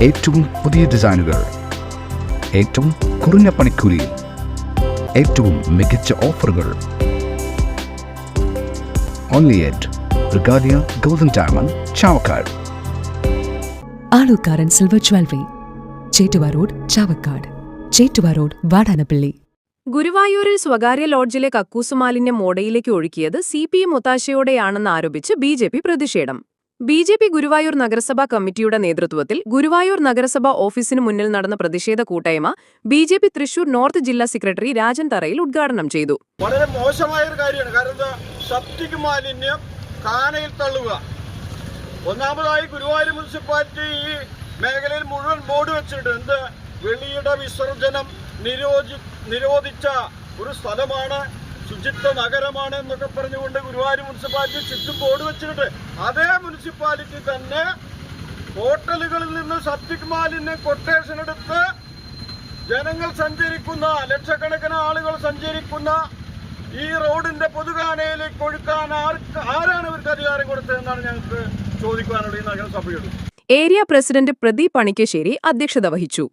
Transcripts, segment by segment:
ഏറ്റവും പുതിയ ഡിസൈനുകൾ, ഏറ്റവും കുറഞ്ഞ പണിക്കൂലിയിൽ, ഏറ്റവും മികച്ച ഓഫറുകൾ. Only at Regalia Golden Diamond, Chavakkad. Alukkaran silver jewellery, Chettuva road, Chavakkad. Chettuva road, Vadanappally. ഗുരുവായൂരിൽ സ്വകാര്യ ലോഡ്ജിലെ കക്കൂസ് മാലിന്യം മോടയിലേക്ക് ഒഴുക്കിയത് CPM ഒത്താശയോടെയാണെന്ന് ആരോപിച്ച് BJP പ്രതിഷേധം. BJP ഗുരുവായൂർ നഗരസഭാ കമ്മിറ്റിയുടെ നേതൃത്വത്തിൽ ഗുരുവായൂർ നഗരസഭാ ഓഫീസിനു മുന്നിൽ നടന്ന പ്രതിഷേധ കൂട്ടായ്മ BJP തൃശൂർ നോർത്ത് ജില്ലാ സെക്രട്ടറി രാജൻ തറയിൽ ഉദ്ഘാടനം ചെയ്തു. വളരെ മോശമായ ഒരു കാര്യമാണ്. കാരണം സെപ്റ്റിക് മാലിന്യം കാനയിൽ തള്ളുക. ഒന്നാമതായി ഗുരുവായൂർ മുനിസിപ്പാലിറ്റി ഈ മേഖലയിൽ മുഴുവൻ ബോർഡ് വെച്ചിട്ടുണ്ട്. വെളിയുടെ വിസർജനം നിരോധിച്ച ഒരു സ്ഥലമാണ്, ശുചിത്വ നഗരമാണ് എന്നൊക്കെ പറഞ്ഞുകൊണ്ട് ഗുരുവായൂർ മുനിസിപ്പാലിറ്റി ചുറ്റും ബോർഡ് വെച്ചിട്ടുണ്ട്. അതേ മുനിസിപ്പാലിറ്റി തന്നെ ഹോട്ടലുകളിൽ നിന്ന് സെപ്റ്റിക് മാലിന്യം കൊട്ടേഷൻ എടുത്ത് ജനങ്ങൾ സഞ്ചരിക്കുന്ന, ലക്ഷക്കണക്കിന് ആളുകൾ സഞ്ചരിക്കുന്ന ഈ റോഡിന്റെ പൊതുകാനയിലേക്ക് ഒഴുക്കാൻ ആരാണ് ഇവർക്ക് അധികാരം കൊടുത്തതെന്നാണ് ഞങ്ങൾക്ക് ചോദിക്കാനുള്ളത്. ഈ നഗരസഭയോട് ഏരിയ പ്രസിഡന്റ് പ്രദീപ് പണിക്കശ്ശേരി അധ്യക്ഷത വഹിച്ചു.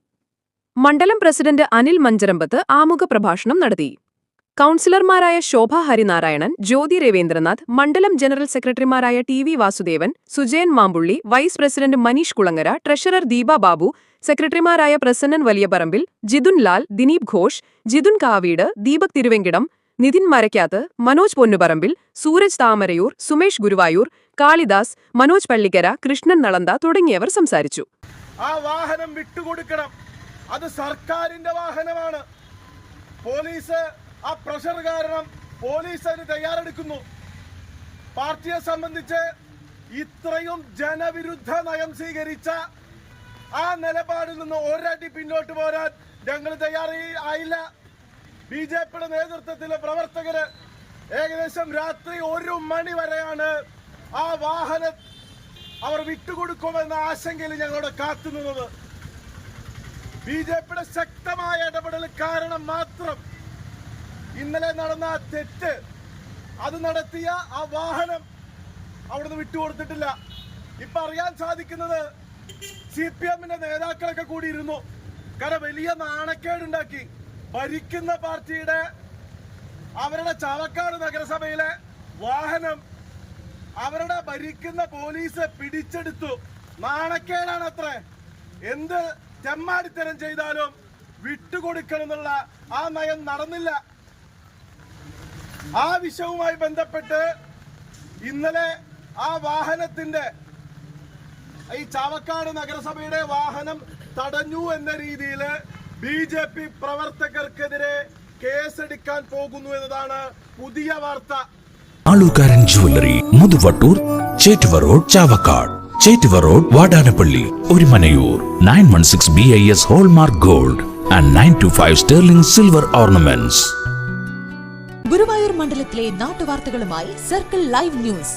മണ്ഡലം പ്രസിഡന്റ് അനിൽ മഞ്ചരമ്പത്ത് ആമുഖ പ്രഭാഷണം നടത്തി. കൌൺസിലർമാരായ ശോഭ ഹരിനാരായണൻ, ജ്യോതി രവീന്ദ്രനാഥ്, മണ്ഡലം ജനറൽ സെക്രട്ടറിമാരായ TV Vasudevan, Sujayan Mampully, vice president Manish Kulangara, treasurer Deepa Babu, സെക്രട്ടറിമാരായ പ്രസന്നൻ വലിയപറമ്പിൽ, ജിതുൻ ലാൽ, ദിനീപ് ഘോഷ്, ജിതുൻ കാവീട്, ദീപക് തിരുവെങ്കിടം, നിതിൻ മരക്കാത്ത്, മനോജ് പൊന്നുപറമ്പിൽ, സൂരജ് താമരയൂർ, സുമേഷ് ഗുരുവായൂർ, കാളിദാസ്, മനോജ് പള്ളിക്കര, കൃഷ്ണൻ നളന്ത തുടങ്ങിയവർ സംസാരിച്ചു. ആ വാഹനം വിട്ടുകൊടുക്കണം. അത് സർക്കാരിന്റെ വാഹനമാണ്. പോലീസ് ആ പ്രഷർ കാരണം പോലീസ് അതിന് തയ്യാറെടുക്കുന്നു. പാർട്ടിയെ സംബന്ധിച്ച് ഇത്രയും ജനവിരുദ്ധ നയം സ്വീകരിച്ച ആ നിലപാടിൽ നിന്ന് ഒരടി പിന്നോട്ട് പോരാൻ ഞങ്ങൾ തയ്യാറായില്ല. BJPയുടെ നേതൃത്വത്തിലെ പ്രവർത്തകര് ഏകദേശം രാത്രി 1 മണി വരെയാണ് ആ വാഹനം അവർ വിട്ടുകൊടുക്കുമെന്ന ആശങ്കയിൽ ഞങ്ങളോട് കാത്തുനിന്നത്. BJPയുടെ ശക്തമായ ഇടപെടൽ കാരണം മാത്രം ഇന്നലെ നടന്ന ആ തെറ്റ്, അത് നടത്തിയ ആ വാഹനം അവിടുന്ന് വിട്ടുകൊടുത്തിട്ടില്ല. ഇപ്പൊ അറിയാൻ സാധിക്കുന്നത് CPMന്റെ നേതാക്കളൊക്കെ കൂടി ഇരുന്നു. കാരണം വലിയ നാണക്കേടുണ്ടാക്കി. ഭരിക്കുന്ന പാർട്ടിയുടെ അവരുടെ ചാവക്കാട് നഗരസഭയിലെ വാഹനം അവരുടെ ഭരിക്കുന്ന പോലീസ് പിടിച്ചെടുത്തു. നാണക്കേടാണ് അത്ര. എന്ത് തെമ്മാടിത്തരം ചെയ്താലും വിട്ടുകൊടുക്കണം എന്നുള്ള ആ നയം നടന്നില്ല. ആ വിഷയവുമായി ബന്ധപ്പെട്ട് ഇന്നലെ ആ വാഹനത്തിന്റെ ഈ ചാവക്കാട് നഗരസഭയുടെ വാഹനം തടഞ്ഞു എന്ന രീതിയിൽ BJP പ്രവർത്തകർക്കെതിരെ കേസെടുക്കാൻ പോകുന്നു എന്നതാണ് പുതിയ വാർത്ത. Alukkaran jewellery, Muthuvattur, Chettuva road, Chavakkad. Chettuva road, Vadanappally, Orumanayur. 916 BIS hallmark gold and 925 sterling silver ornaments. Guruvayur മണ്ഡലത്തിലെ നാട്ടുവാർത്തകളുമായി സർക്കിൾ ലൈവ് ന്യൂസ്.